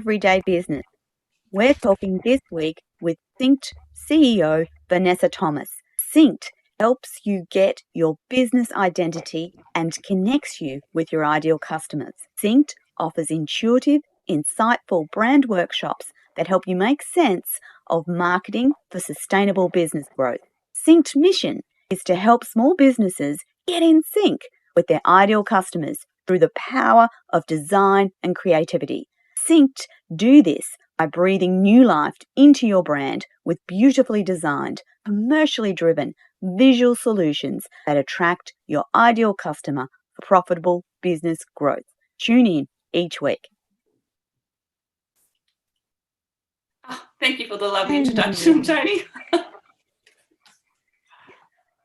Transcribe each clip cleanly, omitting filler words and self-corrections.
Everyday Business. We're talking this week with Synkd CEO Vanessa Thomas. Synkd helps you get your business identity and connects you with your ideal customers. Synkd offers intuitive, insightful brand workshops that help you make sense of marketing for sustainable business growth. Synkd's mission is to help small businesses get in sync with their ideal customers through the power of design and creativity. Synkd do this by breathing new life into your brand with beautifully designed, commercially driven, visual solutions that attract your ideal customer for profitable business growth. Tune in each week. Thank you for the lovely introduction, Toni.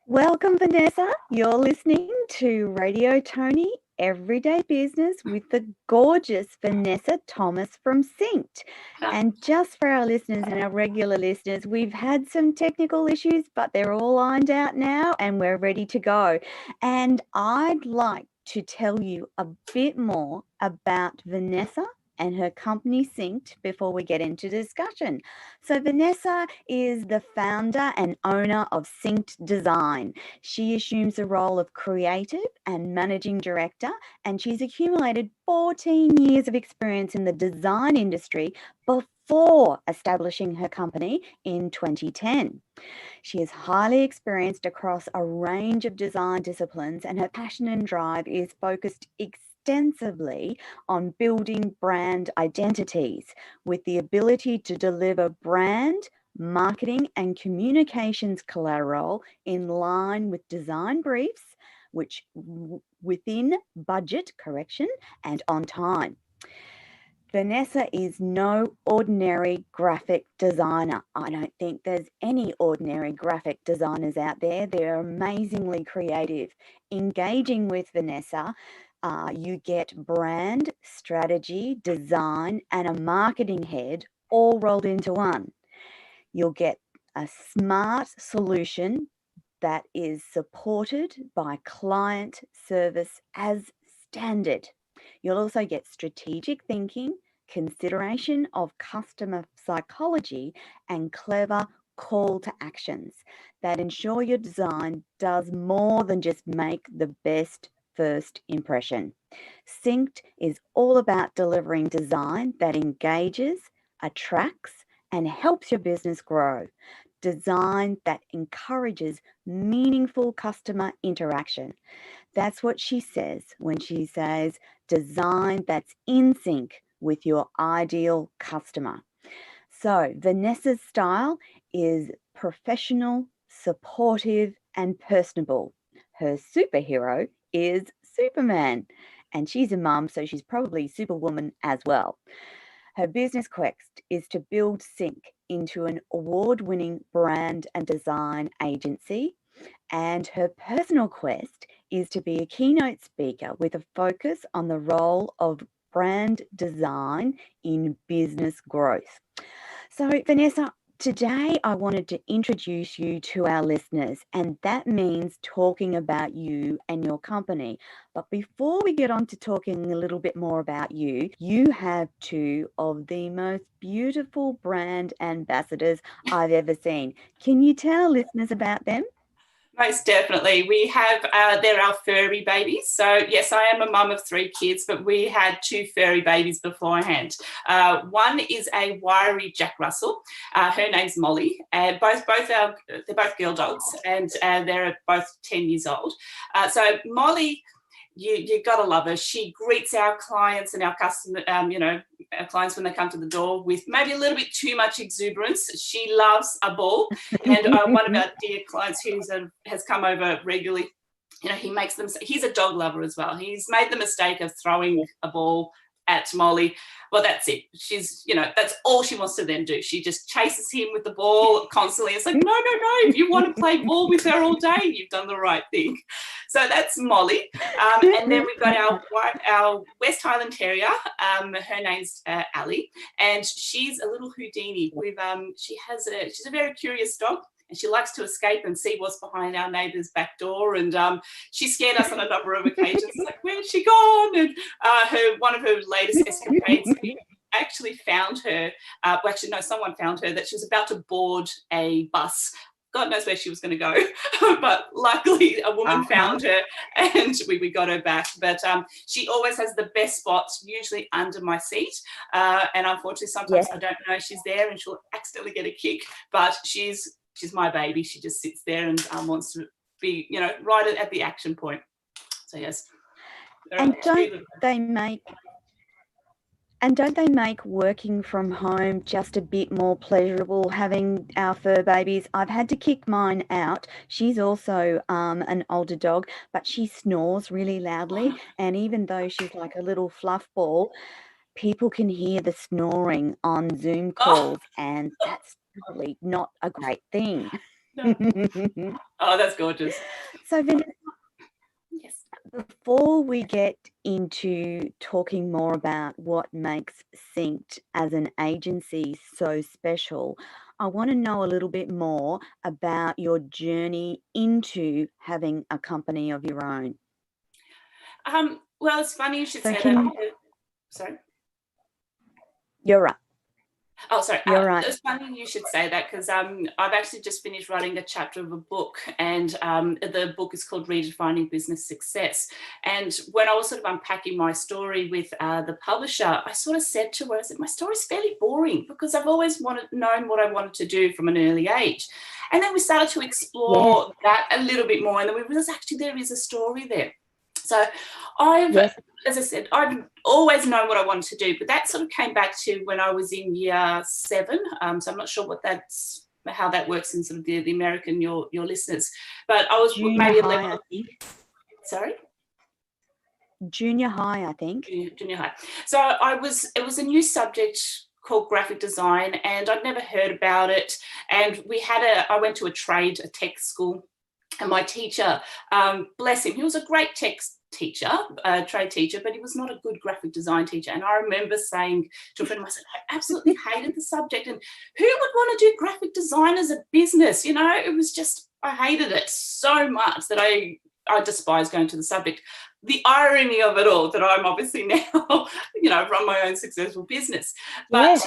Welcome, Vanessa. You're listening to Radio Toni Everyday Business with the gorgeous Vanessa Thomas from Synkd. And just for our listeners and our regular listeners, we've had some technical issues, but they're all ironed out now and we're ready to go. And I'd like to tell you a bit more about Vanessa and her company Synkd before we get into discussion. So Vanessa is the founder and owner of Synkd Design. She assumes the role of creative and managing director, and she's accumulated 14 years of experience in the design industry before establishing her company in 2010. She is highly experienced across a range of design disciplines, and her passion and drive is focused extensively on building brand identities with the ability to deliver brand, marketing and communications collateral in line with design briefs, which within budget, and on time. Vanessa is no ordinary graphic designer. I don't think there's any ordinary graphic designers out there. They're amazingly creative. Engaging with Vanessa, you get brand, strategy, design, and a marketing head all rolled into one. You'll get a smart solution that is supported by client service as standard. You'll also get strategic thinking, consideration of customer psychology, and clever call to actions that ensure your design does more than just make the best first impression. Synkd is all about delivering design that engages, attracts, and helps your business grow. Design that encourages meaningful customer interaction. That's what she says when she says design that's in sync with your ideal customer. So Vanessa's style is professional, supportive, and personable. Her superhero is Superman, and she's a mum, so she's probably Superwoman as well. Her business quest is to build Synkd into an award-winning brand and design agency, and her personal quest is to be a keynote speaker with a focus on the role of brand design in business growth. So Vanessa, today I wanted to introduce you to our listeners, and that means talking about you and your company. But before we get on to talking a little bit more about you, you have two of the most beautiful brand ambassadors I've ever seen. Can you tell listeners about them? Most definitely. We have, they're our furry babies. So yes, I am a mum of 3 kids, but we had 2 furry babies beforehand. One is a wiry Jack Russell. Her name's Molly. They're both girl dogs, and they're both 10 years old. So Molly, you gotta love her. She greets our clients and our customer, our clients when they come to the door with maybe a little bit too much exuberance. She loves a ball, and one of our dear clients who has come over regularly, he's a dog lover as well. He's made the mistake of throwing a ball at Molly. Well, that's it. She's, that's all she wants to then do. She just chases him with the ball constantly. It's like, no. If you want to play ball with her all day, you've done the right thing. So that's Molly. And then we've got our West Highland Terrier. Her name's Ali, and she's a little Houdini. She's a very curious dog. And she likes to escape and see what's behind our neighbour's back door. And she scared us on a number of occasions. Like, where's she gone? And one of her latest escapades actually found her, well, actually, no, someone found her that she was about to board a bus. God knows where she was going to go, but luckily a woman found her and we got her back. But she always has the best spots, usually under my seat. And unfortunately, sometimes I don't know she's there and she'll accidentally get a kick, but she's my baby. She just sits there and wants to be, you know, right at the action point. So yes. And don't they make working from home just a bit more pleasurable, having our fur babies? I've had to kick mine out. She's also an older dog, but she snores really loudly. And even though she's like a little fluff ball, people can hear the snoring on Zoom calls, and that's probably not a great thing. No. Oh, that's gorgeous. So, Vanessa, yes. Before we get into talking more about what makes Synkd as an agency so special, I want to know a little bit more about your journey into having a company of your own. Well, it's funny you should say that. Sorry? You're right. Oh, sorry. You're right. It's funny you should say that because I've actually just finished writing a chapter of a book, and the book is called Redefining Business Success. And when I was sort of unpacking my story with the publisher, I sort of said to her, I said, my story's fairly boring because I've always known what I wanted to do from an early age. And then we started to explore that a little bit more, and then we realized actually there is a story there. So as I said, I've always known what I wanted to do, but that sort of came back to when I was in year 7. So I'm not sure how that works in sort of the American, your listeners. But I was maybe 11. I think. Sorry? Junior high, I think. Junior high. So it was a new subject called graphic design, and I'd never heard about it. And I went to a tech school. And my teacher, bless him, he was a great trade teacher, but he was not a good graphic design teacher. And I remember saying to a friend of mine, I said, I absolutely hated the subject. And who would want to do graphic design as a business? You know, it was just, I hated it so much that I despised going to the subject. The irony of it all, that I'm obviously now, you know, run my own successful business. But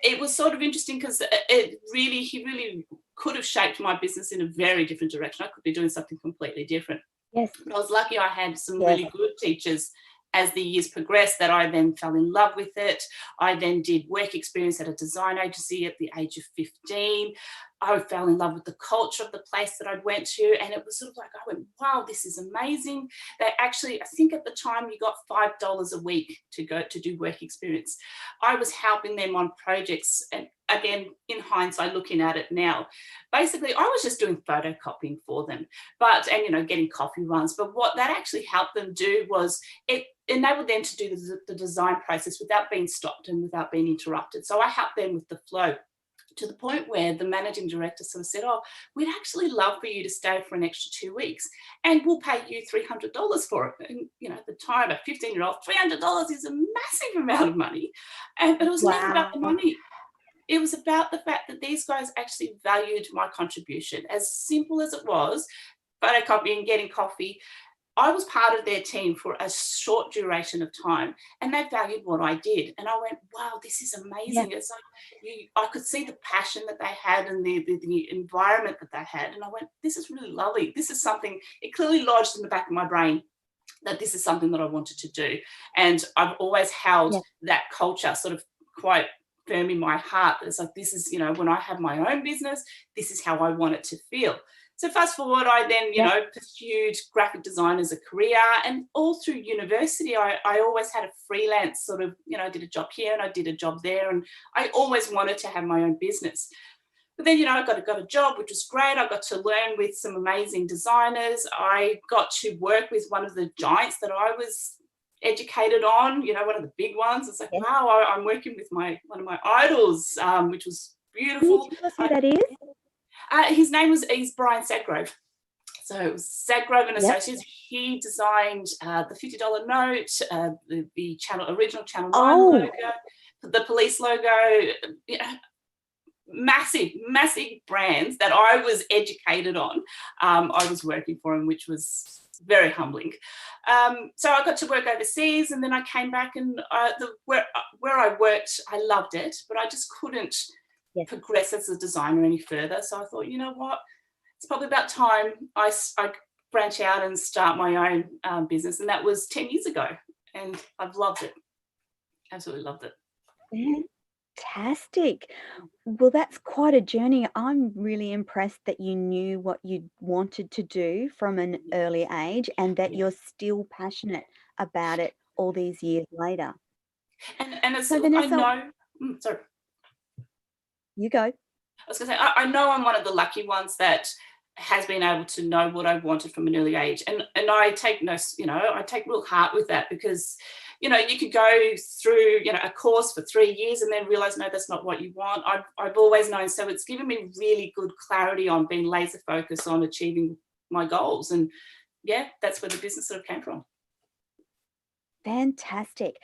it was sort of interesting because he really could have shaped my business in a very different direction. I could be doing something completely different. Yes. But I was lucky I had some really good teachers as the years progressed that I then fell in love with it. I then did work experience at a design agency at the age of 15. I fell in love with the culture of the place that I went to, and it was sort of like, I went, wow, this is amazing. They actually, I think at the time you got $5 a week to go to do work experience. I was helping them on projects, and again, in hindsight, looking at it now, basically I was just doing photocopying for them, and you know, getting coffee runs. But what that actually helped them do was it enabled them to do the design process without being stopped and without being interrupted. So I helped them with the flow, to the point where the managing director sort of said, oh, we'd actually love for you to stay for an extra 2 weeks and we'll pay you $300 for it. And, you know, at the time, a 15-year-old, $300 is a massive amount of money. But it was never about the money. It was about the fact that these guys actually valued my contribution. As simple as it was, photocopying, getting coffee, I was part of their team for a short duration of time, and they valued what I did. And I went, wow, this is amazing. It's like I could see the passion that they had and the environment that they had. And I went, this is really lovely. This is something, it clearly lodged in the back of my brain that this is something that I wanted to do. And I've always held that culture sort of quite firm in my heart. It's like, this is, you know, when I have my own business, this is how I want it to feel. So fast forward, I then, you know, pursued graphic design as a career, and all through university, I always had a freelance sort of, you know, I did a job here and I did a job there, and I always wanted to have my own business. But then, you know, I got a job, which was great. I got to learn with some amazing designers. I got to work with one of the giants that I was educated on, you know, one of the big ones. It's like, wow, I'm working with one of my idols, which was beautiful. Can you tell us who that is? His name he's Brian Sadgrove. So it was Sadgrove and Associates. He designed the $50 note, the original Channel 9 logo, the police logo. You know, massive brands that I was educated on. I was working for them, which was very humbling. So I got to work overseas, and then I came back, and where I worked, I loved it, but I just couldn't progress as a designer any further. So I thought, you know what, it's probably about time I branch out and start my own business, and that was 10 years ago, and I've loved it. Absolutely loved it. Fantastic. Well, that's quite a journey. I'm really impressed that you knew what you wanted to do from an early age, and that you're still passionate about it all these years later. And it's, So Vanessa, I know, sorry. You go. I was going to say, I know I'm one of the lucky ones that has been able to know what I wanted from an early age, and I take I take real heart with that, because you could go through a course for 3 years and then realize, no, that's not what you want. I've always known, so it's given me really good clarity on being laser focused on achieving my goals, and that's where the business sort of came from. Fantastic.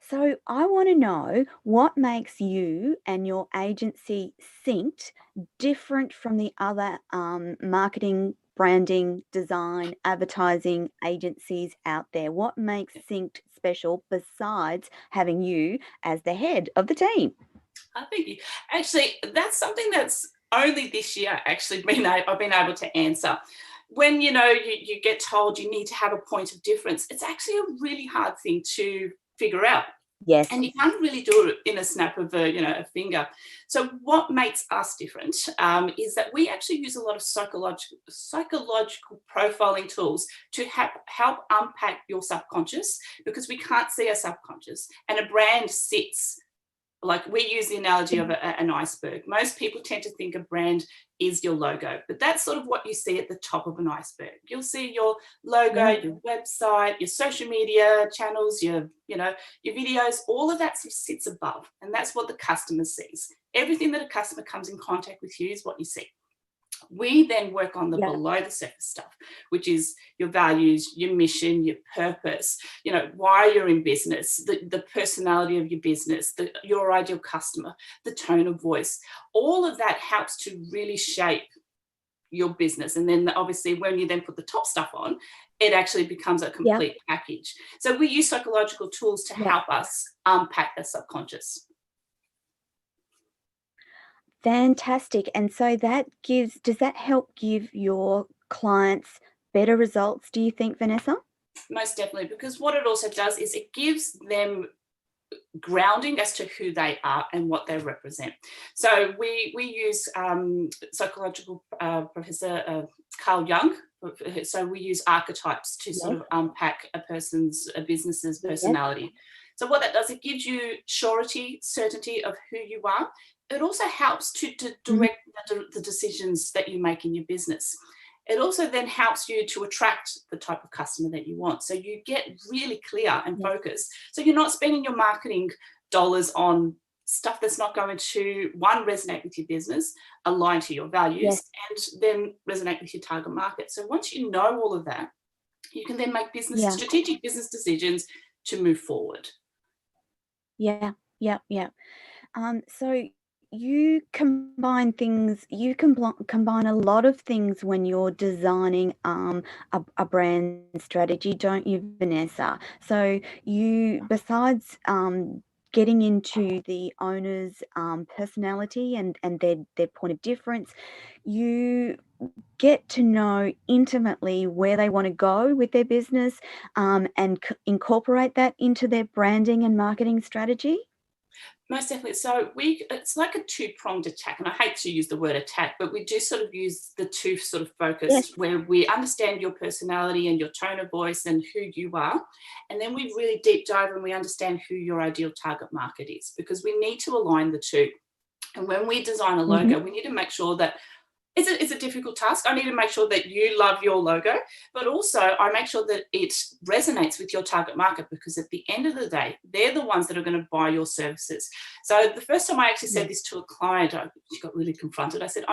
So I want to know what makes you and your agency Synkd different from the other marketing, branding, design, advertising agencies out there. What makes Synkd special besides having you as the head of the team? I think actually that's something that's only this year actually I've been able to answer. When you get told you need to have a point of difference, it's actually a really hard thing to figure out. Yes. And you can't really do it in a snap of a finger. So what makes us different is that we actually use a lot of psychological profiling tools to help unpack your subconscious, because we can't see our subconscious. And a brand sits, like we use the analogy of an iceberg. Most people tend to think a brand is your logo, but that's sort of what you see at the top of an iceberg. You'll see your logo, your website, your social media channels, your videos, all of that sort of sits above, and that's what the customer sees. Everything that a customer comes in contact with you is what you see. We then work on the below the surface stuff, which is your values, your mission, your purpose, why you're in business, the personality of your business, your ideal customer, the tone of voice. All of that helps to really shape your business. And then obviously when you then put the top stuff on, it actually becomes a complete package. So we use psychological tools to help us unpack the subconscious. Fantastic. And so does that help give your clients better results, do you think, Vanessa? Most definitely, because what it also does is it gives them grounding as to who they are and what they represent. So we use psychological professor Carl Jung. So we use archetypes to sort of unpack a business's personality. So what that does, it gives you surety, certainty of who you are. It also helps to direct the decisions that you make in your business. It also then helps you to attract the type of customer that you want. So you get really clear and focused. So you're not spending your marketing dollars on stuff that's not going to, one, resonate with your business, align to your values, and then resonate with your target market. So once you know all of that, you can then make strategic business decisions to move forward. So you combine a lot of things when you're designing a brand strategy, don't you, Vanessa? So you, besides getting into the owner's personality and their point of difference, you get to know intimately where they want to go with their business and incorporate that into their branding and marketing strategy. Most definitely. So it's like a two-pronged attack, and I hate to use the word attack, but we do sort of use the two sort of focus where we understand your personality and your tone of voice and who you are, and then we really deep dive and we understand who your ideal target market is, because we need to align the two. And when we design a logo, we need to make sure that it's a difficult task. I need to make sure that you love your logo, but also I make sure that it resonates with your target market, because at the end of the day, they're the ones that are going to buy your services. So the first time I actually said this to a client, she got really confronted. I said,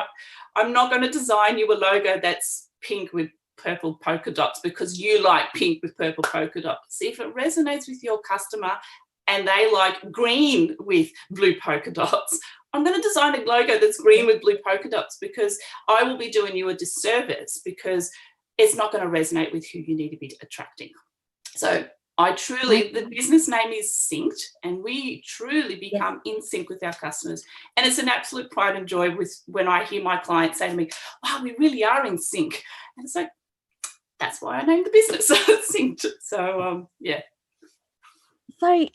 I'm not going to design you a logo that's pink with purple polka dots because you like pink with purple polka dots. If it resonates with your customer and they like green with blue polka dots. I'm going to design a logo that's green with blue polka dots, because I will be doing you a disservice, because it's not going to resonate with who you need to be attracting. So the business name is Synkd, and we truly become in sync with our customers. And it's an absolute pride and joy when I hear my clients say to me, wow, we really are in sync. And it's like, that's why I named the business Synkd. So, yeah. So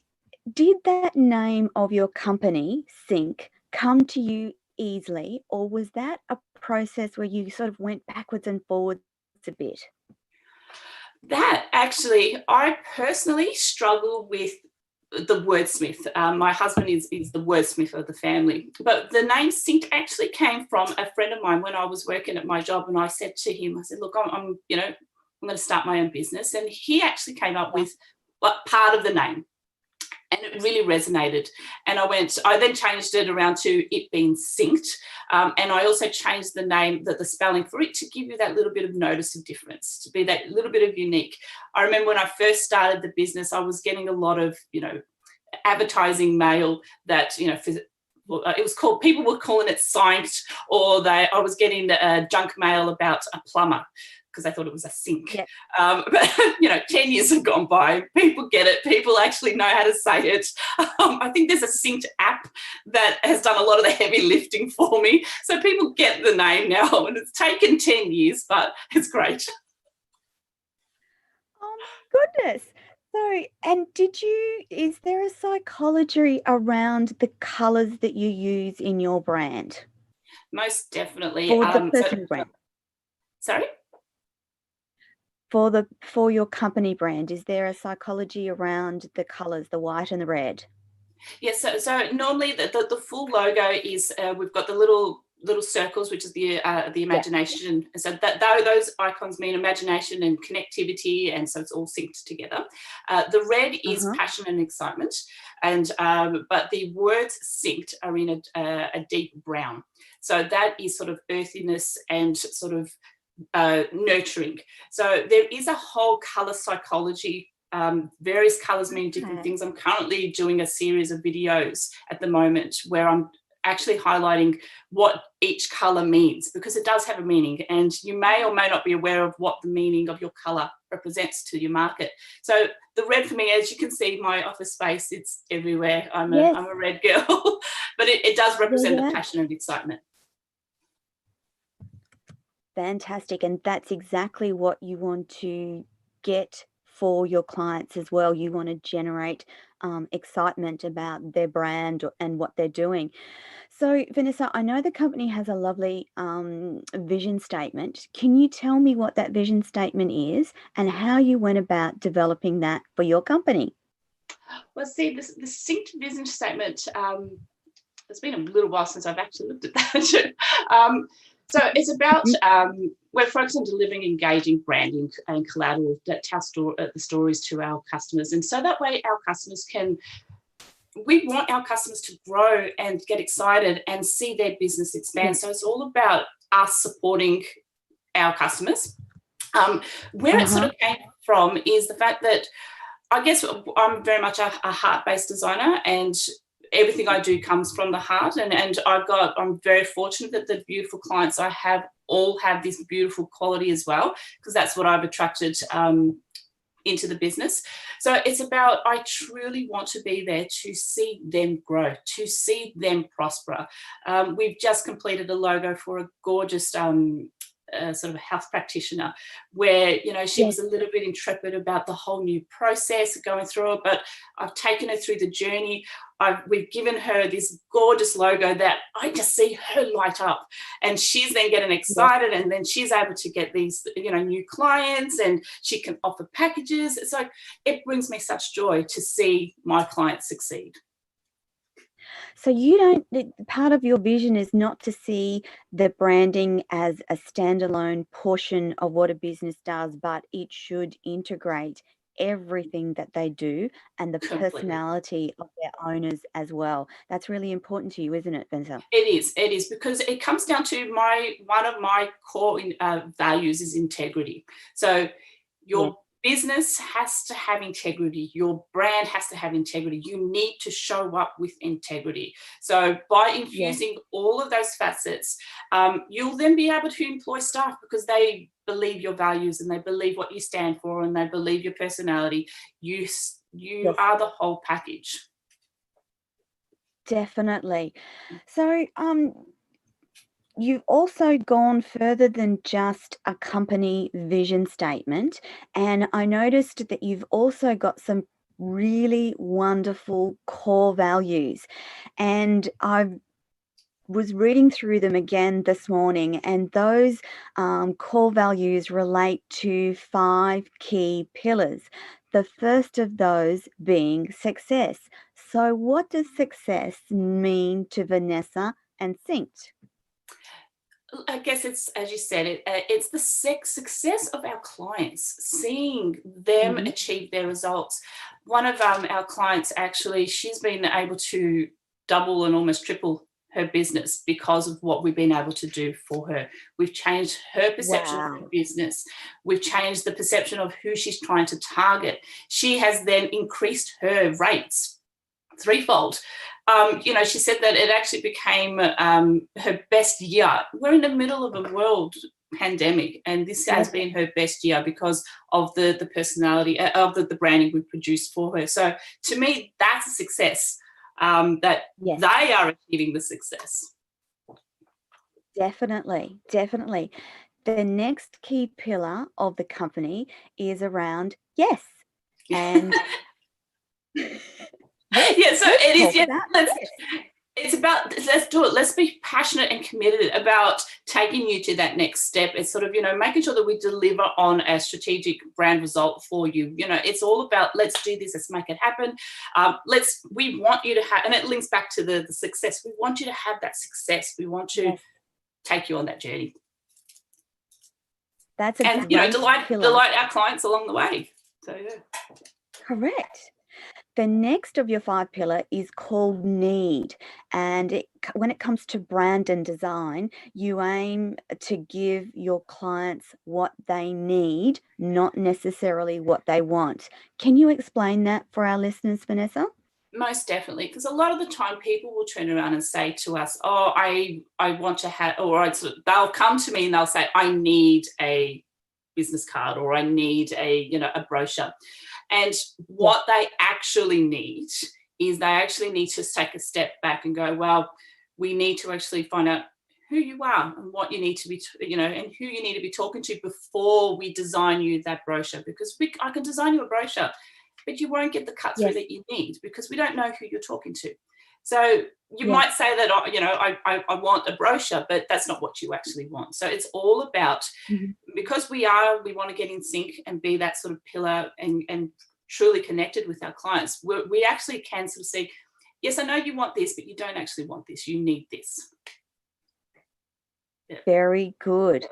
did that name of your company, Synkd, come to you easily, or was that a process where you sort of went backwards and forwards a bit? That actually, I personally struggle with the wordsmith. My husband is the wordsmith of the family. But the name Synkd actually came from a friend of mine when I was working at my job, and I said to him, I said, look, I'm going to start my own business. And he actually came up with part of the name. And it really resonated. And I then changed it around to it being Synkd. And I also changed the name, the spelling for it, to give you that little bit of notice of difference, to be that little bit of unique. I remember when I first started the business, I was getting a lot of, advertising mail that, it was called, people were calling it Synkd, or I was getting junk mail about a plumber, because I thought it was a sink. Yep. But, 10 years have gone by. People get it. People actually know how to say it. I think there's a Synkd app that has done a lot of the heavy lifting for me. So people get the name now, and it's taken 10 years, but it's great. Oh, my goodness. So, and is there a psychology around the colours that you use in your brand? Most definitely. For the personal brand. Sorry? For your company brand, is there a psychology around the colours, the white and the red? Yes, so normally the full logo is we've got the little circles, which is the imagination. Yeah. So those icons mean imagination and connectivity, and so it's all synced together. The red is passion and excitement, and but the words synced are in a deep brown. So that is sort of earthiness and sort of nurturing. So there is a whole color psychology. Various colors mean different things. I'm currently doing a series of videos at the moment where I'm actually highlighting what each color means, because it does have a meaning, and you may or may not be aware of what the meaning of your color represents to your market. So the red for me, as you can see, my office space, it's everywhere. I'm a red girl, but it does represent the passion and excitement. Fantastic. And that's exactly what you want to get for your clients as well. You want to generate excitement about their brand and what they're doing. So, Vanessa, I know the company has a lovely vision statement. Can you tell me what that vision statement is and how you went about developing that for your company? Well, see, the Synkd vision statement, it's been a little while since I've actually looked at that. So it's about, we're focused on delivering engaging branding and collateral that tell the stories to our customers. And so that way our customers we want our customers to grow and get excited and see their business expand. So it's all about us supporting our customers. Where it sort of came from is the fact that I guess I'm very much a heart-based designer, and everything I do comes from the heart, and I'm very fortunate that the beautiful clients I have all have this beautiful quality as well, because that's what I've attracted into the business. So it's about, I truly want to be there to see them grow, to see them prosper. We've just completed a logo for a gorgeous sort of a health practitioner where, she was a little bit intrepid about the whole new process going through it, but I've taken her through the journey. We've given her this gorgeous logo that I just see her light up, and she's then getting excited, and then she's able to get these, new clients, and she can offer packages. It's like, it brings me such joy to see my clients succeed. So part of your vision is not to see the branding as a standalone portion of what a business does, but it should integrate everything that they do and the personality of their owners as well. That's really important to you, isn't it, Vanessa? It is, because it comes down to one of my core values is integrity. So business has to have integrity. Your brand has to have integrity. You need to show up with integrity. So by infusing all of those facets, you'll then be able to employ staff because they believe your values and they believe what you stand for and they believe your personality. You are the whole package. Definitely. So, you've also gone further than just a company vision statement, and I noticed that you've also got some really wonderful core values, and I was reading through them again this morning, and those core values relate to 5 key pillars. The first of those being success. So what does success mean to Vanessa and Synkd? I guess it's, as you said, it's the success of our clients, seeing them achieve their results. One of our clients, actually, she's been able to double and almost triple her business because of what we've been able to do for her. We've changed her perception of her business. We've changed the perception of who she's trying to target. She has then increased her rates threefold. She said that it actually became her best year. We're in the middle of a world pandemic, and this has been her best year because of the personality of the branding we produced for her. So to me, that's a success, that they are achieving the success. Definitely. The next key pillar of the company is around yes. And so it is. It's about, let's do it. Let's be passionate and committed about taking you to that next step. It's sort of, making sure that we deliver on a strategic brand result for you. It's all about, let's do this, let's make it happen. We want you to have, and it links back to the success. We want you to have that success. We want to take you on that journey. That's a and, great delight our clients along the way. So, yeah. Correct. The next of your 5 pillar is called need. And when it comes to brand and design, you aim to give your clients what they need, not necessarily what they want. Can you explain that for our listeners, Vanessa? Most definitely, because a lot of the time people will turn around and say to us, oh, I want to have, or they'll come to me and they'll say, I need a business card, or I need a brochure. And what they actually need is they actually need to take a step back and go, well, we need to actually find out who you are and what you need to be, and who you need to be talking to before we design you that brochure. Because I can design you a brochure, but you won't get the cut through that you need because we don't know who you're talking to. So you might say that, I want a brochure, but that's not what you actually want. So it's all about, because we want to get in sync and be that sort of pillar and truly connected with our clients. We actually can sort of see, yes, I know you want this, but you don't actually want this. You need this. Yeah. Very good.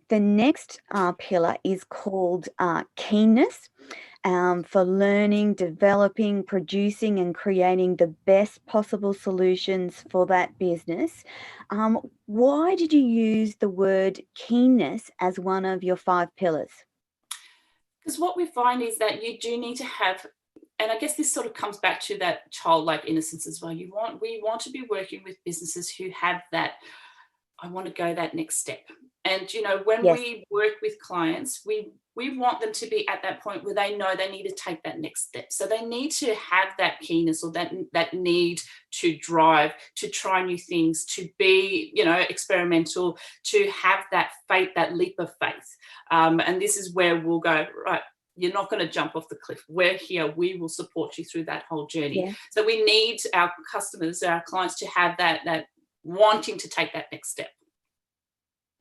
The next pillar is called Keenness. For learning, developing, producing and creating the best possible solutions for that business. Why did you use the word keenness as one of your 5 pillars? Because what we find is that you do need to have, and I guess this sort of comes back to that childlike innocence as well. We want to be working with businesses who have that, I want to go that next step. And, when we work with clients, we want them to be at that point where they know they need to take that next step. So they need to have that keenness or that need to drive, to try new things, to be, experimental, to have that faith, that leap of faith. And this is where we'll go, right, you're not going to jump off the cliff. We're here. We will support you through that whole journey. Yeah. So we need our customers, our clients to have that wanting to take that next step.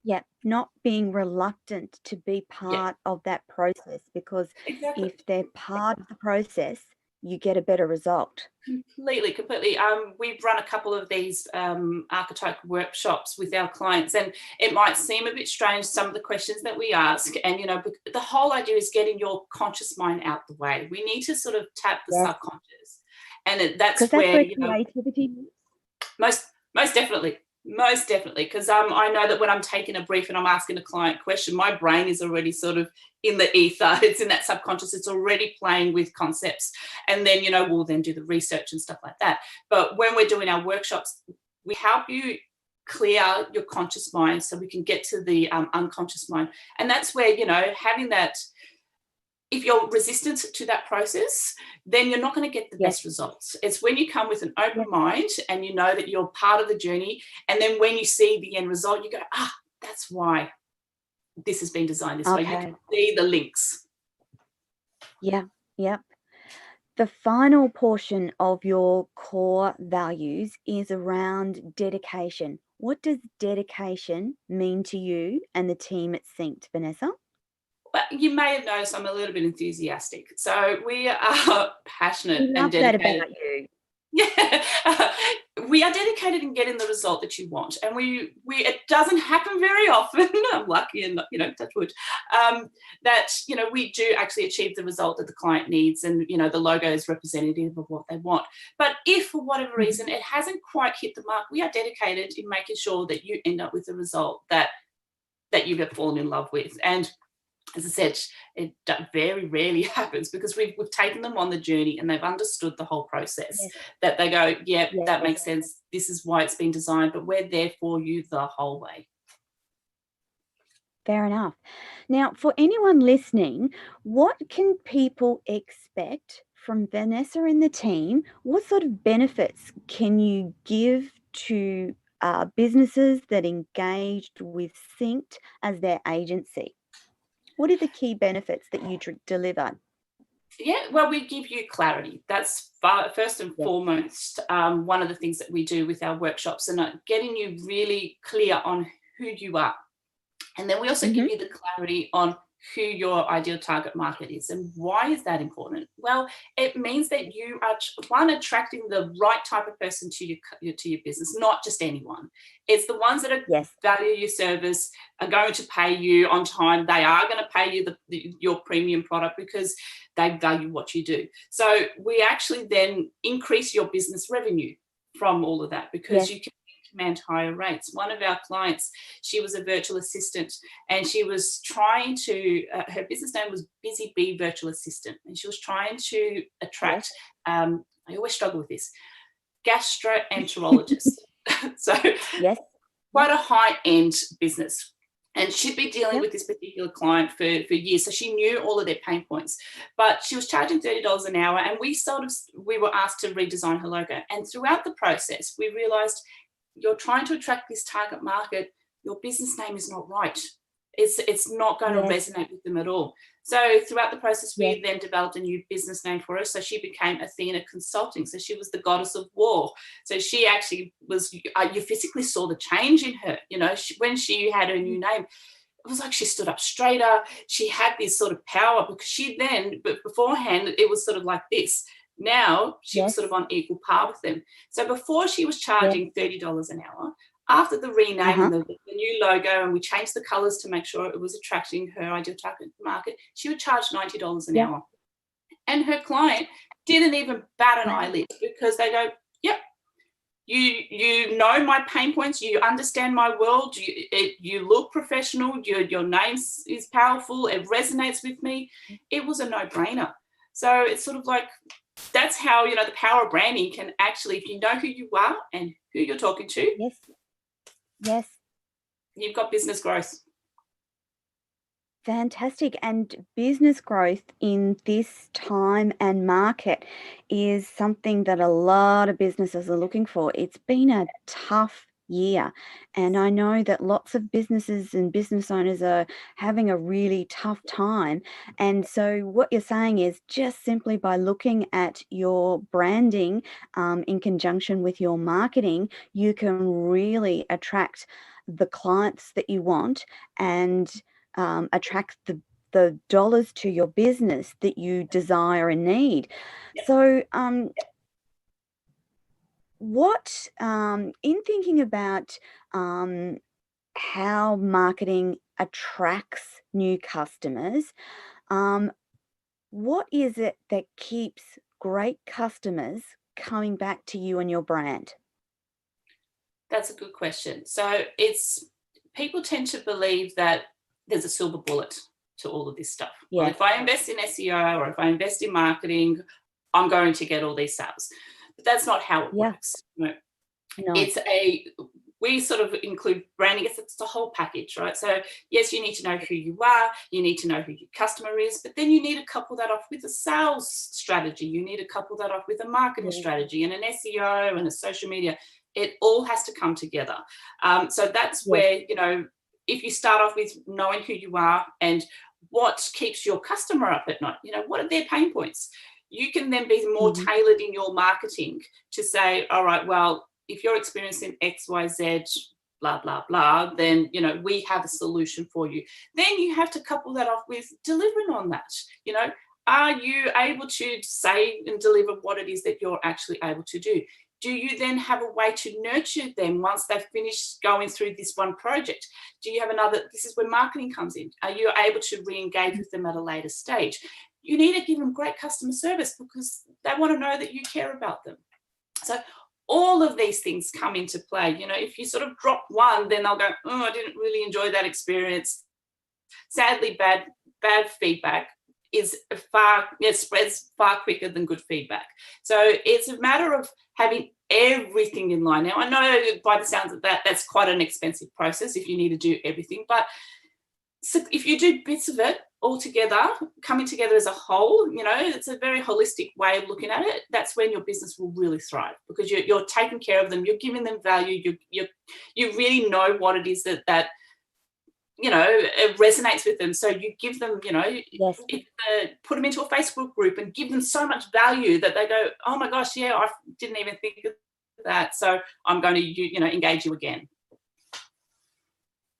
Yeah, not being reluctant to be part of that process, because if they're part of the process, you get a better result. Completely. We've run a couple of these Archetype Workshops with our clients, and it might seem a bit strange, some of the questions that we ask, and the whole idea is getting your conscious mind out the way. We need to sort of tap the subconscious, and that's where creativity most definitely. Most definitely, because I know that when I'm taking a brief and I'm asking a client question, my brain is already sort of in the ether. It's in that subconscious. It's already playing with concepts. And then, we'll then do the research and stuff like that. But when we're doing our workshops, we help you clear your conscious mind so we can get to the unconscious mind. And that's where, having that, if you're resistant to that process, then you're not going to get the best results. It's when you come with an open mind and you know that you're part of the journey. And then when you see the end result, you go, that's why this has been designed this way. You can see the links. Yeah. The final portion of your core values is around dedication. What does dedication mean to you and the team at Synkd, Vanessa? Well, you may have noticed I'm a little bit enthusiastic. So we are passionate and dedicated. That about you. Yeah, we are dedicated in getting the result that you want, and we it doesn't happen very often. I'm lucky, and touch wood, that we do actually achieve the result that the client needs, and the logo is representative of what they want. But if for whatever reason it hasn't quite hit the mark, we are dedicated in making sure that you end up with a result that you have fallen in love with. And as I said, it very rarely happens because we've taken them on the journey and they've understood the whole process, that they go, that makes sense. This is why it's been designed, but we're there for you the whole way. Fair enough. Now, for anyone listening, what can people expect from Vanessa and the team? What sort of benefits can you give to businesses that engaged with Synkd as their agency? What are the key benefits that you deliver? Yeah, well, we give you clarity. That's first and foremost one of the things that we do with our workshops, and getting you really clear on who you are. And then we also give you the clarity on who your ideal target market is. And why is that important? Well, it means that you are, attracting the right type of person to your business, not just anyone. It's the ones that are value your service, are going to pay you on time. They are going to pay you your premium product because they value what you do. So we actually then increase your business revenue from all of that because you can command higher rates. One of our clients, she was a virtual assistant, and she was trying to, her business name was Busy Bee Virtual Assistant, and she was trying to attract, I always struggle with this, gastroenterologists. So quite a high-end business. And she'd been dealing with this particular client for years, so she knew all of their pain points. But she was charging $30 an hour, and we were asked to redesign her logo. And throughout the process, we realised, you're trying to attract this target market, your business name is not right. It's not going to resonate with them at all. So throughout the process, we then developed a new business name for her. So she became Athena Consulting. So she was the goddess of war. So she actually was, you physically saw the change in her, when she had her new name. It was like she stood up straighter. She had this sort of power because but beforehand, it was sort of like this. Now she was sort of on equal par with them. So before she was charging $30 an hour. After the rename and the new logo, and we changed the colours to make sure it was attracting her ideal target market, she would charge $90 an hour. And her client didn't even bat an eyelid because they go, you know my pain points, you understand my world, you look professional, your name is powerful, it resonates with me. It was a no-brainer. So it's sort of like, that's how, the power of branding can actually, if you know who you are and who you're talking to, you've got business growth. Fantastic. And business growth in this time and market is something that a lot of businesses are looking for. It's been a tough year, and I know that lots of businesses and business owners are having a really tough time. And so what you're saying is, just simply by looking at your branding in conjunction with your marketing, you can really attract the clients that you want and attract the dollars to your business that you desire and need. So what, in thinking about how marketing attracts new customers, what is it that keeps great customers coming back to you and your brand? That's a good question. So people tend to believe that there's a silver bullet to all of this stuff. Yeah. Well, if I invest in SEO or if I invest in marketing, I'm going to get all these sales. But that's not how it works. No. We sort of include branding. It's a whole package, right? So yes, you need to know who you are, you need to know who your customer is, but then you need to couple that off with a sales strategy. You need to couple that off with a marketing strategy and an SEO and a social media. It all has to come together. So that's where, you know, if you start off with knowing who you are and what keeps your customer up at night, you know, what are their pain points? You can then be more tailored in your marketing to say, all right, well, if you're experiencing X, Y, Z, blah, blah, blah, then, you know, we have a solution for you. Then you have to couple that off with delivering on that. You know, are you able to say and deliver what it is that you're actually able to do? Do you then have a way to nurture them once they've finished going through this one project? Do you have another? This is where marketing comes in. Are you able to re-engage with them at a later stage? You need to give them great customer service because they want to know that you care about them. So all of these things come into play. You know, if you sort of drop one, then they'll go, oh, I didn't really enjoy that experience. Sadly, bad feedback spreads far quicker than good feedback. So it's a matter of having everything in line. Now, I know by the sounds of that, that's quite an expensive process if you need to do everything. But so if you do bits of it all together, coming together as a whole, you know, it's a very holistic way of looking at it. That's when your business will really thrive because you're taking care of them, you're giving them value, you really know what it is that you know, it resonates with them. So you give them, you know, put them into a Facebook group and give them so much value that they go, oh my gosh, yeah, I didn't even think of that. So I'm going to, you know, engage you again.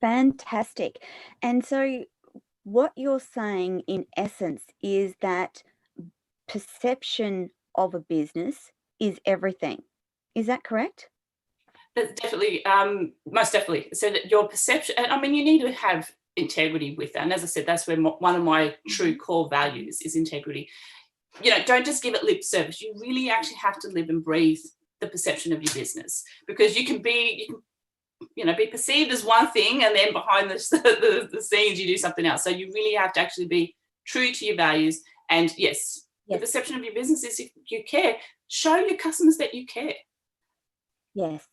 Fantastic. And so what you're saying in essence is that perception of a business is everything. Is that correct? That's definitely, most definitely. So that your perception, I mean, you need to have integrity with that. And as I said, that's where one of my true core values is integrity. You know, don't just give it lip service. You really actually have to live and breathe the perception of your business because you can be perceived as one thing and then behind the scenes you do something else. So you really have to actually be true to your values. And yes, the perception of your business is if you care, show your customers that you care. Yes.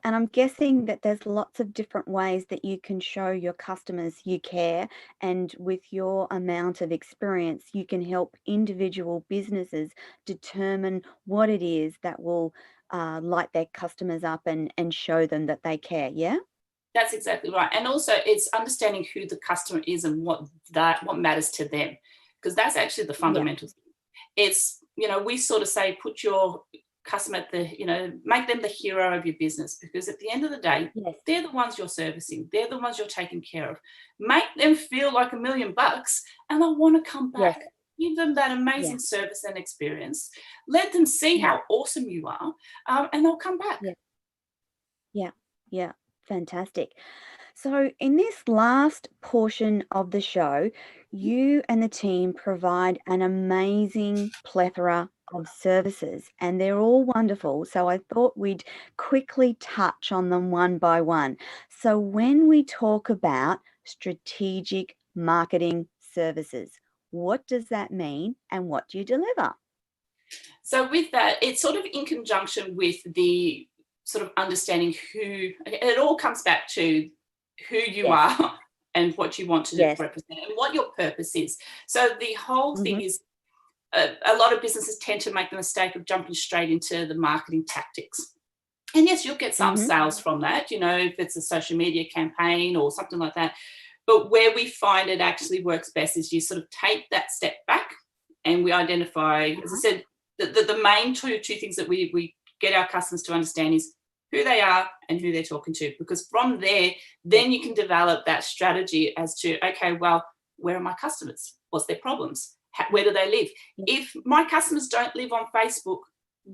And I'm guessing that there's lots of different ways that you can show your customers you care. And with your amount of experience, you can help individual businesses determine what it is that will light their customers up and show them that they care. Yeah? That's exactly right. And also it's understanding who the customer is and what matters to them, because that's actually the fundamental thing. It's, you know, we sort of say, put your customer at the, you know, make them the hero of your business, because at the end of the day, they're the ones you're servicing. They're the ones you're taking care of. Make them feel like $1 million and they'll want to come back. Give them that amazing service and experience. Let them see how awesome you are, and they'll come back. Yeah. Fantastic. So in this last portion of the show, you and the team provide an amazing plethora of services and they're all wonderful. So I thought we'd quickly touch on them one by one. So when we talk about strategic marketing services, what does that mean and what do you deliver? So with that, it's sort of in conjunction with the sort of understanding who, it all comes back to who you are and what you want to represent and what your purpose is. So the whole thing is, a lot of businesses tend to make the mistake of jumping straight into the marketing tactics. And yes, you'll get some sales from that, you know, if it's a social media campaign or something like that. But where we find it actually works best is you sort of take that step back and we identify, as I said, the main two things that we get our customers to understand is who they are and who they're talking to, because from there, then you can develop that strategy as to, okay, well, where are my customers? What's their problems? Where do they live? If my customers don't live on Facebook,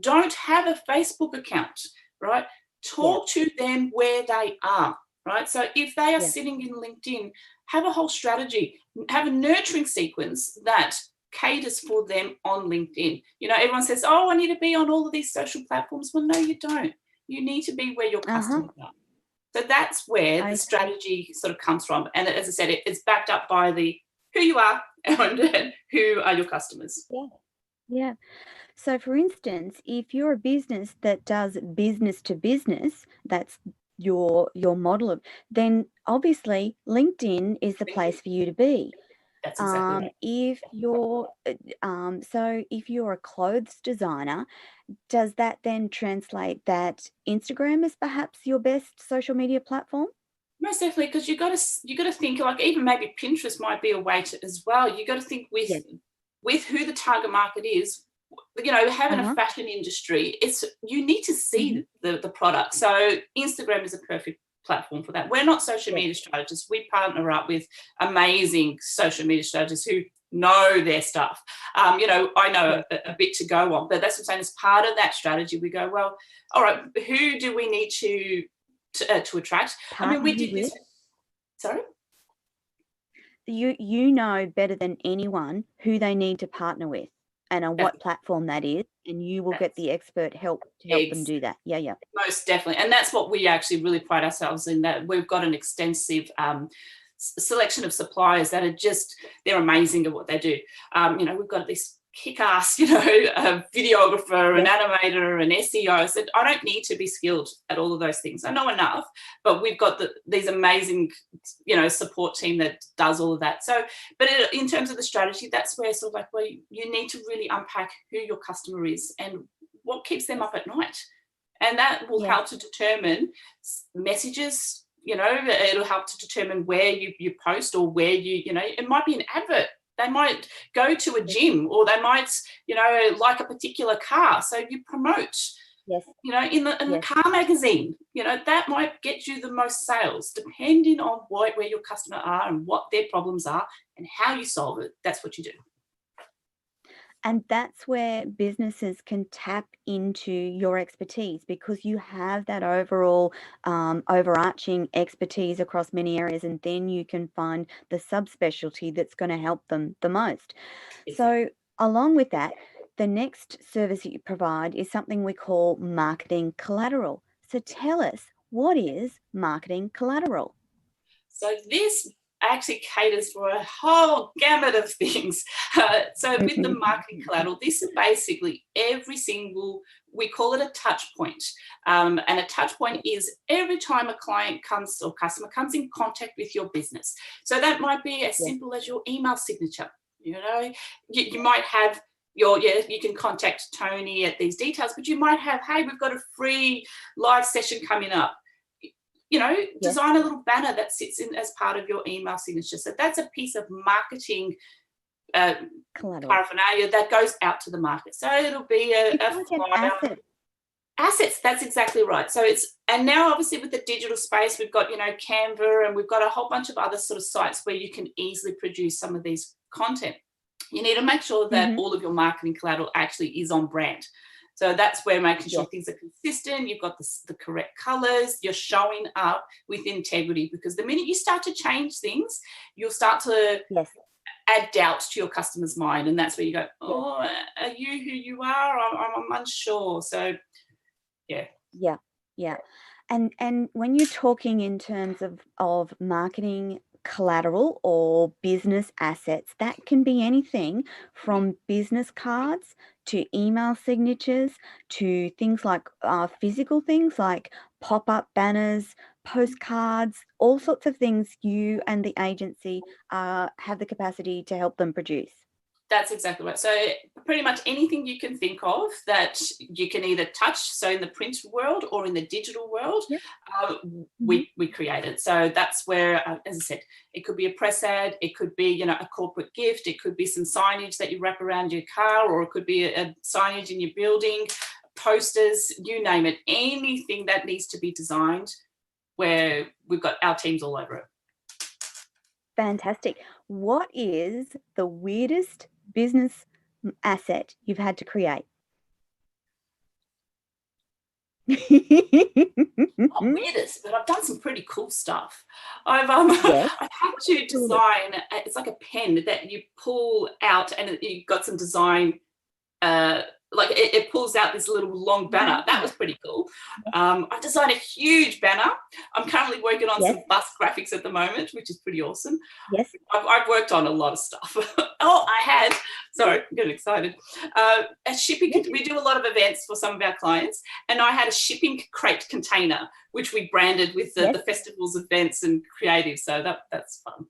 don't have a Facebook account, right? Talk to them where they are, right? So if they are sitting in LinkedIn, have a whole strategy, have a nurturing sequence that caters for them on LinkedIn. You know, everyone says, oh, I need to be on all of these social platforms. Well, no, you don't. You need to be where your customers are. So that's where the strategy sort of comes from. And as I said, it's backed up by the who you are and who are your customers. Yeah. So for instance, if you're a business that does business to business, that's your model of, then obviously LinkedIn is the place for you to be. That's exactly right. If you're if you're a clothes designer, does that then translate that Instagram is perhaps your best social media platform? Most definitely, because you got to think, like, even maybe Pinterest might be a way to as well. You got to think with who the target market is. You know, having a fashion industry, you need to see the product. So Instagram is a perfect platform for that. We're not social media strategists. We partner up with amazing social media strategists who know their stuff. You know, I know a bit to go on, but that's what I'm saying. As part of that strategy, we go, well, all right, who do we need to attract? I mean, we did this. Sorry? You know better than anyone who they need to partner with and on what platform that is, and you will get the expert help to help them do that. Yeah. Most definitely. And that's what we actually really pride ourselves in, that we've got an extensive selection of suppliers that are they're amazing at what they do. You know, we've got this kick-ass, you know, a videographer, an animator, an SEO. So I don't need to be skilled at all of those things. I know enough, but we've got these amazing, you know, support team that does all of that. So, but in terms of the strategy, that's where sort of like, well, you need to really unpack who your customer is and what keeps them up at night. And that will help to determine messages. You know, it'll help to determine where you post or where you know, it might be an advert. They might go to a gym, or they might, you know, like a particular car. So you promote, you know, in the car magazine, you know, that might get you the most sales, depending on where your customer are and what their problems are and how you solve it. That's what you do. And that's where businesses can tap into your expertise, because you have that overall overarching expertise across many areas, and then you can find the subspecialty that's going to help them the most. So along with that, the next service that you provide is something we call marketing collateral. So tell us, what is marketing collateral? So this actually caters for a whole gamut of things. So with the marketing collateral, this is basically we call it a touch point. And a touch point is every time a client comes or customer comes in contact with your business. So that might be as simple as your email signature. You know, you might have you can contact Toni at these details, but you might have, hey, we've got a free live session coming up. You know, design a little banner that sits in as part of your email signature. So that's a piece of marketing paraphernalia that goes out to the market. So it'll be a flyer. Assets, that's exactly right. So and now obviously with the digital space, we've got, you know, Canva, and we've got a whole bunch of other sort of sites where you can easily produce some of these content. You need to make sure that all of your marketing collateral actually is on brand. So that's where making sure things are consistent, you've got the correct colors, you're showing up with integrity, because the minute you start to change things, you'll start to add doubt to your customer's mind. And that's where you go, oh, are you who you are? I'm unsure. So, Yeah. And when you're talking in terms of marketing collateral or business assets, that can be anything from business cards to email signatures to things like physical things like pop-up banners, postcards, all sorts of things you and the agency have the capacity to help them produce. That's exactly right. So pretty much anything you can think of that you can either touch, so in the print world or in the digital world, we create it. So that's where, as I said, it could be a press ad, it could be, you know, a corporate gift, it could be some signage that you wrap around your car, or it could be a signage in your building, posters, you name it, anything that needs to be designed, where we've got our teams all over it. Fantastic. What is the weirdest business asset you've had to create? Not weirdest, but I've done some pretty cool stuff. I've had to design, it's like a pen that you pull out, and you've got some design like it pulls out this little long banner. That was pretty cool. I designed a huge banner. I'm currently working on some bus graphics at the moment, which is pretty awesome. Yes. I've worked on a lot of stuff. Sorry, I'm getting excited. A shipping, we do a lot of events for some of our clients, and I had a shipping crate container, which we branded with the festivals, events and creative. So that's fun.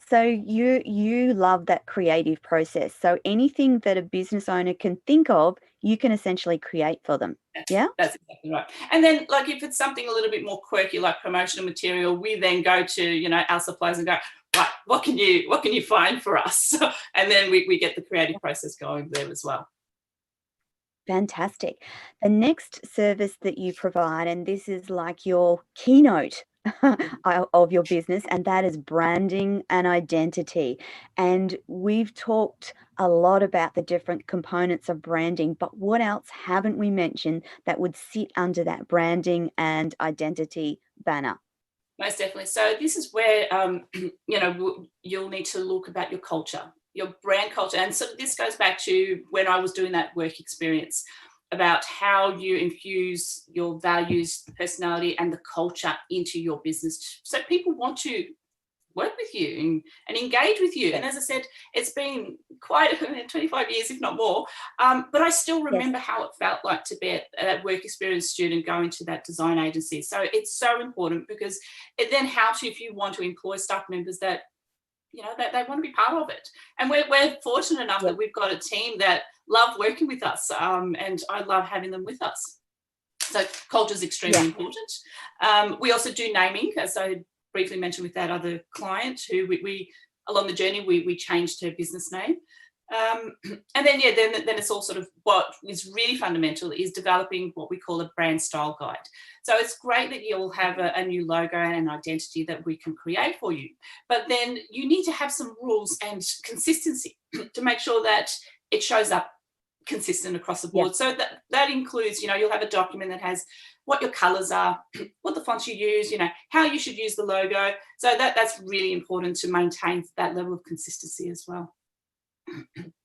So you love that creative process. So anything that a business owner can think of, you can essentially create for them. Yeah, that's exactly right. And then, like, if it's something a little bit more quirky, like promotional material, we then go to our suppliers and go, right, what can you find for us? And then we get the creative process going there as well. Fantastic. The next service that you provide, and this is like your keynote of your business, and that is branding and identity. And we've talked a lot about the different components of branding, but what else haven't we mentioned that would sit under that branding and identity banner? Most definitely. So this is where you'll need to look about your culture, your brand culture. And so this goes back to when I was doing that work experience about how you infuse your values, personality, and the culture into your business. So people want to work with you and engage with you. And as I said, it's been quite 25 years, if not more. But I still remember how it felt like to be a work experience student going to that design agency. So it's so important, because it then helps you if you want to employ staff members that that they want to be part of it. And we're fortunate enough that we've got a team that love working with us, and I love having them with us. So culture is extremely important. We also do naming, as I briefly mentioned with that other client who we along the journey we changed her business name. And then then it's all sort of what is really fundamental is developing what we call a brand style guide. So it's great that you'll have a new logo and an identity that we can create for you, but then you need to have some rules and consistency to make sure that it shows up consistent across the board. So that includes, you'll have a document that has what your colors are, what the fonts you use, how you should use the logo. So that's really important to maintain that level of consistency as well.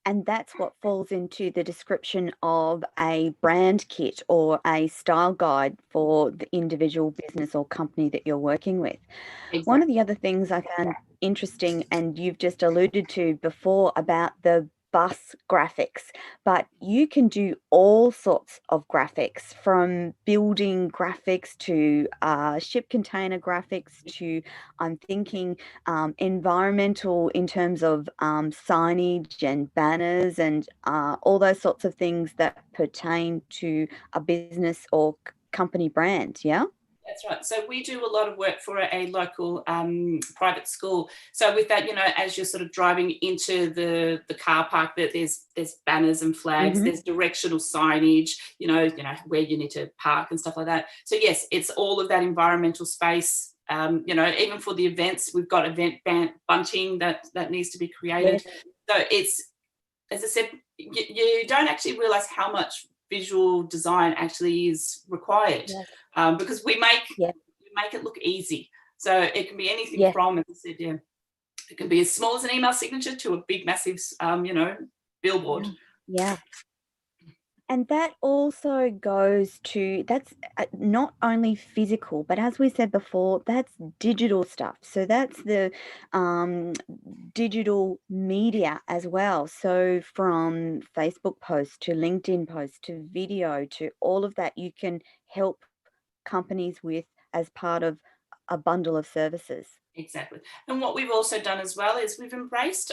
And that's what falls into the description of a brand kit or a style guide for the individual business or company that you're working with. Exactly. One of the other things I found interesting, and you've just alluded to before about the bus graphics, but you can do all sorts of graphics, from building graphics to ship container graphics to, I'm thinking, environmental in terms of signage and banners and all those sorts of things that pertain to a business or company brand. Yeah. That's right. So we do a lot of work for a local private school. So with that, as you're sort of driving into the car park, there's banners and flags, there's directional signage, where you need to park and stuff like that. So yes, it's all of that environmental space. Even for the events, we've got event bunting that needs to be created. Yes. So it's, as I said, you don't actually realize how much visual design actually is required, because we make it look easy. So it can be anything from, as I said, it can be as small as an email signature to a big, massive, billboard. Yeah. And that also goes to, that's not only physical, but as we said before, that's digital stuff. So that's the digital media as well. So from Facebook posts to LinkedIn posts to video to all of that, you can help companies with as part of a bundle of services. Exactly. And what we've also done as well is we've embraced,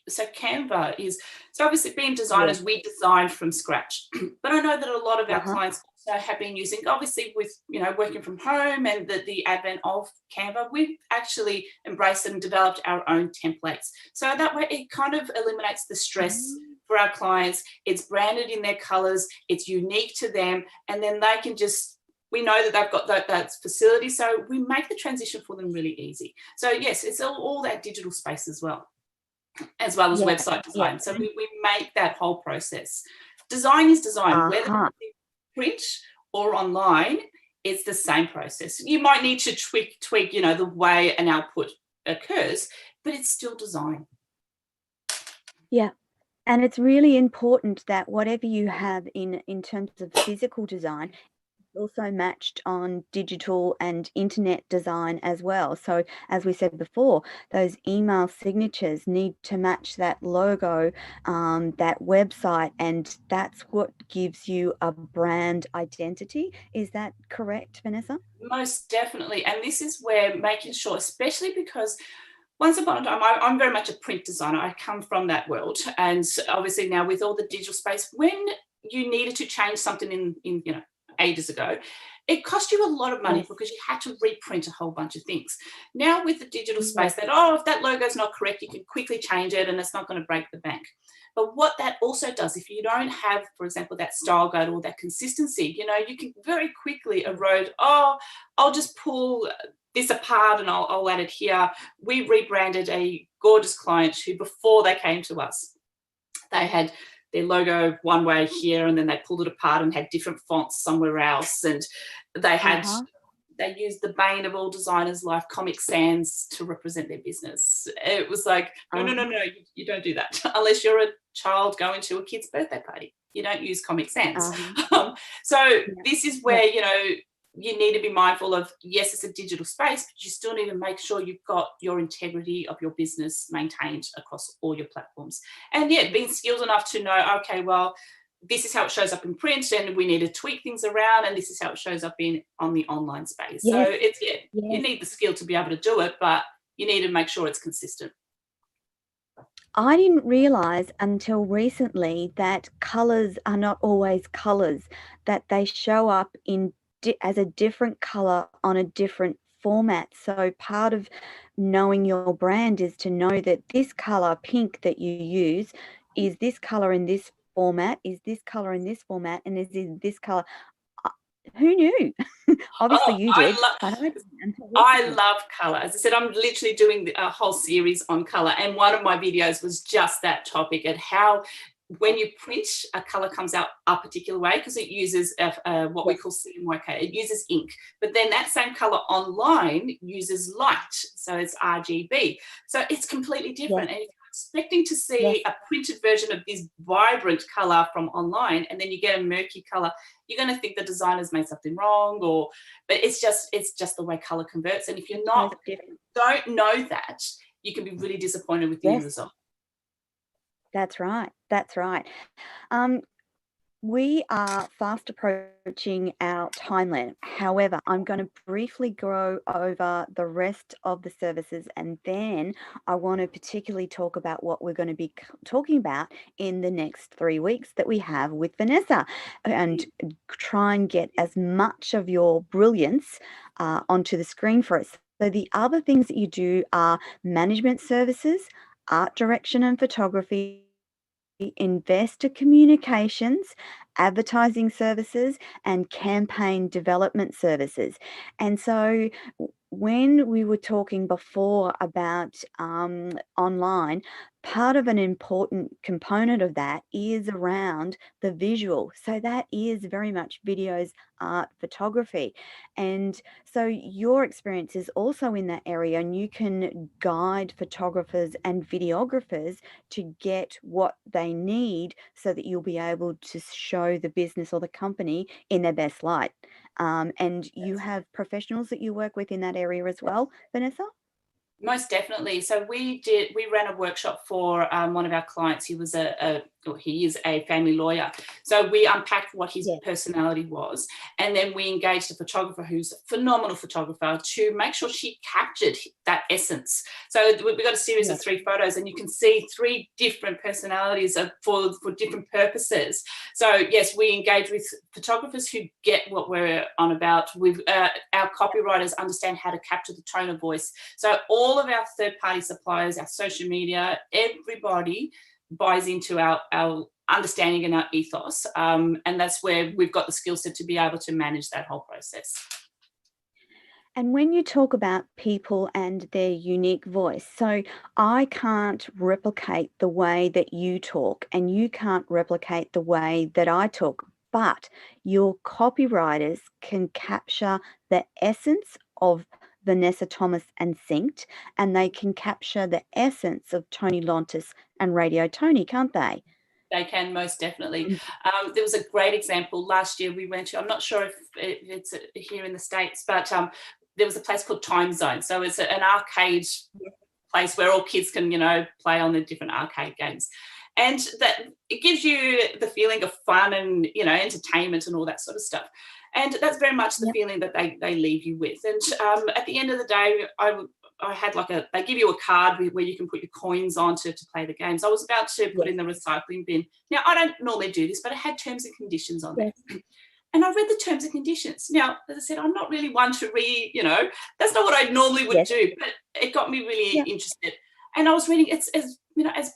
so Canva is, so obviously being designers, we design from scratch, but I know that a lot of our clients also have been using, obviously with, working from home and the advent of Canva, we've actually embraced and developed our own templates. So that way it kind of eliminates the stress for our clients. It's branded in their colors, it's unique to them, and then they can just, we know that they've got that facility, so we make the transition for them really easy. So yes, it's all that digital space as well as website design. So we make that whole process. Design is design, whether it's print or online, it's the same process. You might need to tweak, the way an output occurs, but it's still design. Yeah. And it's really important that whatever you have in terms of physical design also matched on digital and internet design as well. So as we said before, those email signatures need to match that logo, that website, and that's what gives you a brand identity. Is that correct, Vanessa? Most definitely. And this is where making sure, especially because once upon a time, I'm very much a print designer. I come from that world. And obviously now with all the digital space, when you needed to change something in ages ago, it cost you a lot of money Yes. because you had to reprint a whole bunch of things. Now with the digital space, Yes. if that logo is not correct, you can quickly change it and it's not going to break the bank. But what that also does, if you don't have, for example, that style guide or that consistency, you can very quickly erode, I'll just pull this apart and I'll add it here. We rebranded a gorgeous client who, before they came to us, they had their logo one way here and then they pulled it apart and had different fonts somewhere else. And they had, they used the bane of all designers' life, Comic Sans, to represent their business. It was like, no, you don't do that. Unless you're a child going to a kid's birthday party. You don't use Comic Sans. This is where, you need to be mindful of, yes, it's a digital space, but you still need to make sure you've got your integrity of your business maintained across all your platforms. And being skilled enough to know, okay, well, this is how it shows up in print and we need to tweak things around, and this is how it shows up on the online space. Yes. So it's, you need the skill to be able to do it, but you need to make sure it's consistent. I didn't realize until recently that colors are not always colors, that they show up as a different color on a different format. So part of knowing your brand is to know that this color pink that you use is this color in this format, is this color in this format, and is in this color. Who knew? Obviously you did, but I didn't until recently. I love colour. As I said, I'm literally doing a whole series on colour, and one of my videos was just that topic, and how when you print, a colour comes out a particular way because it uses what we call CMYK. It uses ink, but then that same colour online uses light, so it's RGB. So it's completely different. And if you're expecting to see a printed version of this vibrant colour from online, and then you get a murky colour, you're going to think the designer's made something wrong, but it's just the way colour converts. And if you're don't know that, you can be really disappointed with the end result. That's right. That's right. We are fast approaching our time limit. However, I'm going to briefly go over the rest of the services, and then I want to particularly talk about what we're going to be talking about in the next 3 weeks that we have with Vanessa, and try and get as much of your brilliance onto the screen for us. So the other things that you do are management services, art direction and photography, investor communications, advertising services, and campaign development services. And so when we were talking before about online, part of an important component of that is around the visual. So that is very much videos, art, photography. And so your experience is also in that area, and you can guide photographers and videographers to get what they need so that you'll be able to show the business or the company in their best light. And you have professionals that you work with in that area as well, Vanessa? Most definitely. So we ran a workshop for one of our clients. He is a family lawyer. So we unpacked what his personality was, and then we engaged a photographer who's a phenomenal photographer to make sure she captured that essence. So we got a series of 3 photos, and you can see 3 different personalities for different purposes. So yes, we engage with photographers who get what we're on about. Our copywriters understand how to capture the tone of voice. So all of our third-party suppliers, our social media, everybody buys into our understanding and our ethos. And that's where we've got the skill set to be able to manage that whole process. And when you talk about people and their unique voice, so I can't replicate the way that you talk, and you can't replicate the way that I talk, but your copywriters can capture the essence of Vanessa Thomas and Synkd, and they can capture the essence of Toni Lontis and Radio Toni, can't they? They can, most definitely. There was a great example last year we went to. I'm not sure if it's here in the States, but there was a place called Time Zone. So it's an arcade place where all kids can, play on the different arcade games. And that it gives you the feeling of fun and, entertainment and all that sort of stuff. And that's very much the feeling that they leave you with. And at the end of the day, I had they give you a card where you can put your coins on to play the games. I was about to put in the recycling bin. Now, I don't normally do this, but it had terms and conditions on there. And I read the terms and conditions. Now, as I said, I'm not really one to read, that's not what I normally would do, but it got me really interested. And I was reading, it's as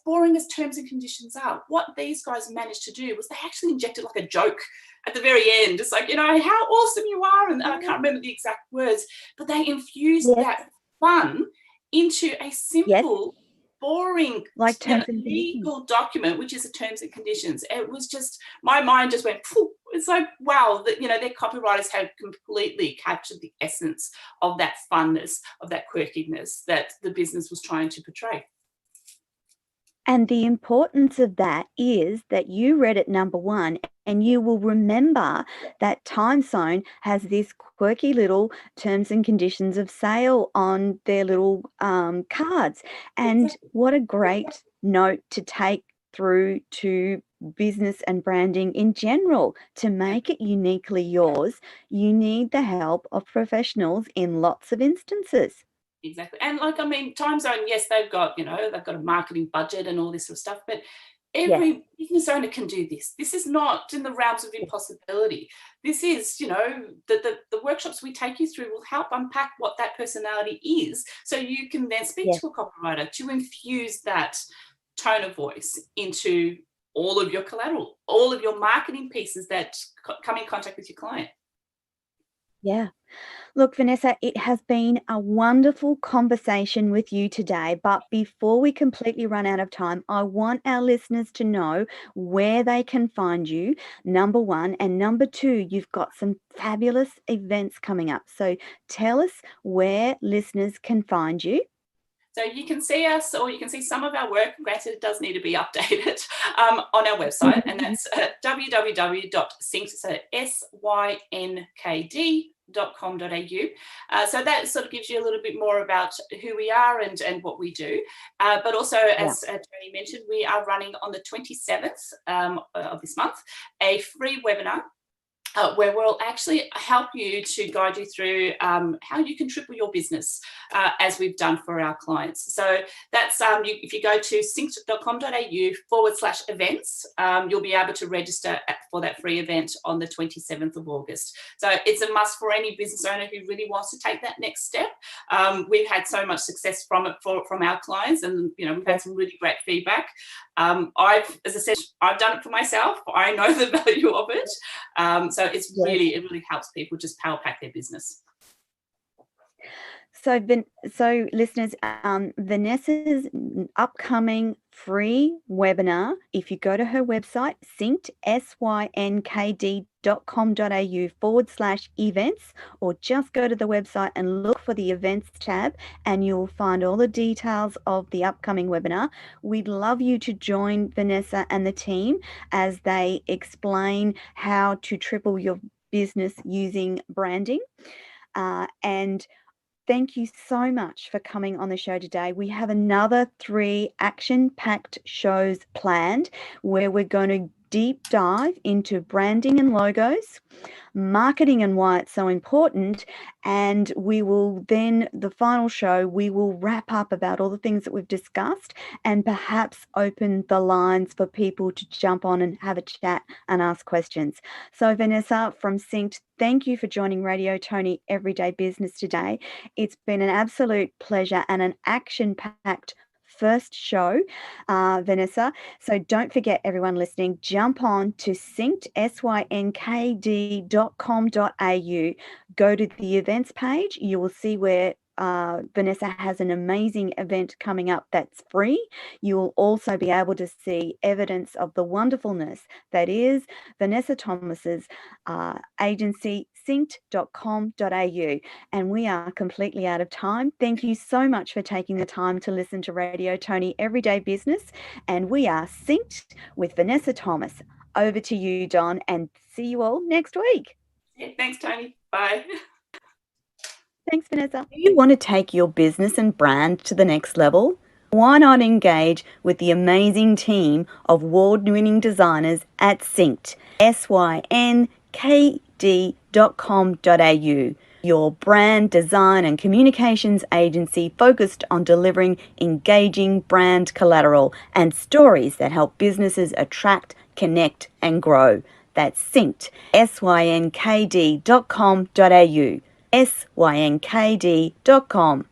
boring as terms and conditions are, what these guys managed to do was they actually injected like a joke at the very end. It's like, how awesome you are. And I can't remember the exact words, but they infused that fun into a simple, boring, like legal document, which is the terms and conditions. It was just, my mind just went, phew. It's like, wow, that their copywriters have completely captured the essence of that funness, of that quirkiness that the business was trying to portray. And the importance of that is that you read it, number one, and you will remember that Time Zone has this quirky little terms and conditions of sale on their little cards. And what a great note to take through to business and branding in general. To make it uniquely yours, you need the help of professionals in lots of instances. Exactly. And Time Zone, yes, they've got a marketing budget and all this sort of stuff, but every business owner can do this. This is not in the realms of impossibility. This is, the workshops we take you through will help unpack what that personality is, so you can then speak to a copywriter to infuse that tone of voice into all of your collateral, all of your marketing pieces that come in contact with your client. Yeah. Look, Vanessa, it has been a wonderful conversation with you today. But before we completely run out of time, I want our listeners to know where they can find you, number one. And number two, you've got some fabulous events coming up. So tell us where listeners can find you. So you can see us, or you can see some of our work. Granted, it does need to be updated on our website, and that's www.synkd, so synkd.com.au. So that sort of gives you a little bit more about who we are and what we do. But also, as Toni mentioned, we are running on the 27th of this month a free webinar where we'll actually help you to guide you through how you can triple your business as we've done for our clients. So that's, if you go to synkd.com.au/events, you'll be able to register for that free event on the 27th of August. So it's a must for any business owner who really wants to take that next step. We've had so much success from it from our clients, and we've had some really great feedback. As I said, I've done it for myself. I know the value of it. So it really helps people just power pack their business. So listeners, Vanessa's upcoming free webinar, if you go to her website, synkd, synkd.com.au/events, or just go to the website and look for the events tab, and you'll find all the details of the upcoming webinar. We'd love you to join Vanessa and the team as they explain how to triple your business using branding. And thank you so much for coming on the show today. We have another 3 action-packed shows planned where we're going to deep dive into branding and logos, marketing and why it's so important, and we will then, the final show, we will wrap up about all the things that we've discussed and perhaps open the lines for people to jump on and have a chat and ask questions. So Vanessa from Synkd, thank you for joining Radio Toni Everyday Business today. It's been an absolute pleasure and an action-packed first show, Vanessa. So don't forget, everyone listening, jump on to synkd, synkd.com.au. Go to the events page. You will see where Vanessa has an amazing event coming up that's free. You will also be able to see evidence of the wonderfulness that is Vanessa Thomas's agency, synkd.com.au. And we are completely out of time. Thank you so much for taking the time to listen to Radio Toni Everyday Business. And we are synced with Vanessa Thomas. Over to you, Don, and see you all next week. Yeah, thanks, Toni. Bye. Thanks, Vanessa. Do you want to take your business and brand to the next level? Why not engage with the amazing team of award-winning designers at Synkd, synkd.com.au, your brand design and communications agency focused on delivering engaging brand collateral and stories that help businesses attract, connect and grow. That's Synkd, synkd.com.au, synkd.com.au.